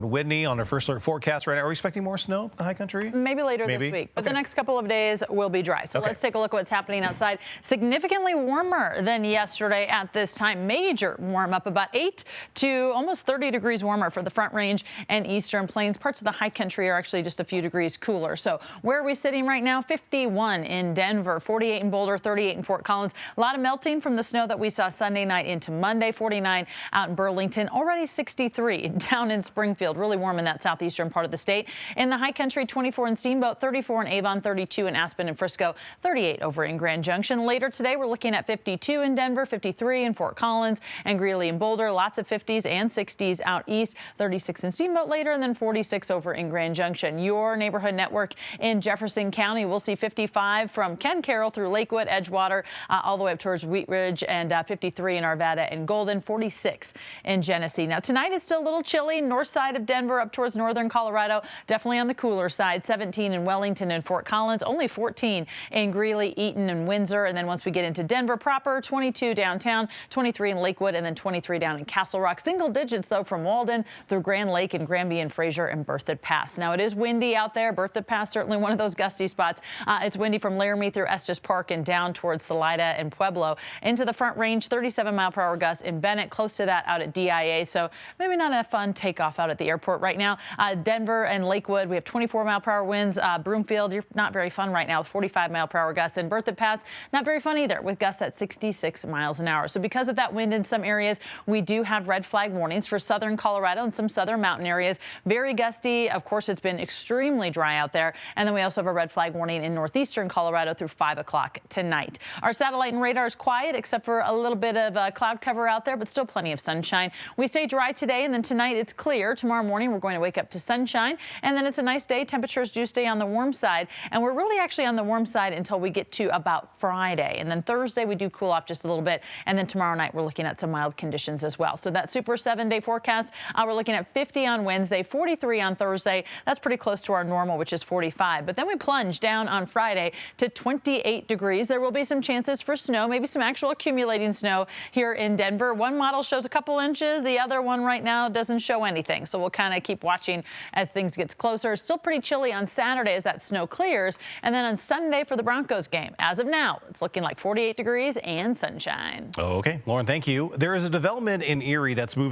Whitney on our first alert forecast right now. Are we expecting more snow in the high country? Maybe later this week, but the next couple of days will be dry. So let's take a look at what's happening outside. Significantly warmer than yesterday at this time. Major warm up, about 8 to almost 30 degrees warmer for the Front Range and Eastern Plains. Parts of the high country are actually just a few degrees cooler. So where are we sitting right now? 51 in Denver, 48 in Boulder, 38 in Fort Collins. A lot of melting from the snow that we saw Sunday night into Monday. 49 out in Burlington, already 63 down in Springfield. Really warm in that southeastern part of the state. In the high country, 24 in Steamboat, 34 in Avon, 32 in Aspen and Frisco, 38 over in Grand Junction. Later today, we're looking at 52 in Denver, 53 in Fort Collins and Greeley and Boulder. Lots of 50s and 60s out east, 36 in Steamboat later, and then 46 over in Grand Junction. Your neighborhood network in Jefferson County, we'll see 55 from Ken Carroll through Lakewood, Edgewater, all the way up towards Wheat Ridge, and 53 in Arvada and Golden, 46 in Genesee. Now tonight it's still a little chilly north side of Denver up towards northern Colorado, definitely on the cooler side. 17 in Wellington and Fort Collins, only 14 in Greeley, Eaton and Windsor. And then once we get into Denver proper, 22 downtown, 23 in Lakewood, and then 23 down in Castle Rock. Single digits though from Walden through Grand Lake and Granby and Fraser and Berthoud Pass. Now it is windy out there. Berthoud Pass certainly one of those gusty spots. It's windy from Laramie through Estes Park and down towards Salida and Pueblo. Into the Front Range, 37-mile-per-hour gusts in Bennett, close to that out at DIA. So maybe not a fun takeoff out at the airport right now. Denver and Lakewood, we have 24-mile-per-hour winds. Broomfield, you're not very fun right now with 45-mile-per-hour gusts. And Berthoud Pass, not very fun either with gusts at 66 miles an hour. So because of that wind in some areas, we do have red flag warnings for southern Colorado and some southern mountain areas. Very gusty. Of course, it's been extremely dry out there. And then we also have a red flag warning in northeastern Colorado through 5 o'clock tonight. Our satellite and radar is quiet except for a little bit of cloud cover out there, but still plenty of sunshine. We stay dry today, and then tonight it's clear. Tomorrow morning we're going to wake up to sunshine, and then it's a nice day. Temperatures do stay on the warm side, and we're really actually on the warm side until we get to about Friday. And then Thursday we do cool off just a little bit, and then tomorrow night we're looking at some mild conditions as well. So that super 7-day forecast, we're looking at 50 on Wednesday, 43 on Thursday. That's pretty close to our normal, which is 45. But then we plunge down on Friday to 28 degrees. There will be some chances for snow, maybe some actual accumulating snow here in Denver. One model shows a couple inches. The other one right now doesn't show anything. So we'll kind of keep watching as things get closer. Still pretty chilly on Saturday as that snow clears. And then on Sunday for the Broncos game. As of now, it's looking like 48 degrees and sunshine. Okay, Lauren, thank you. There is a development in Erie that's moving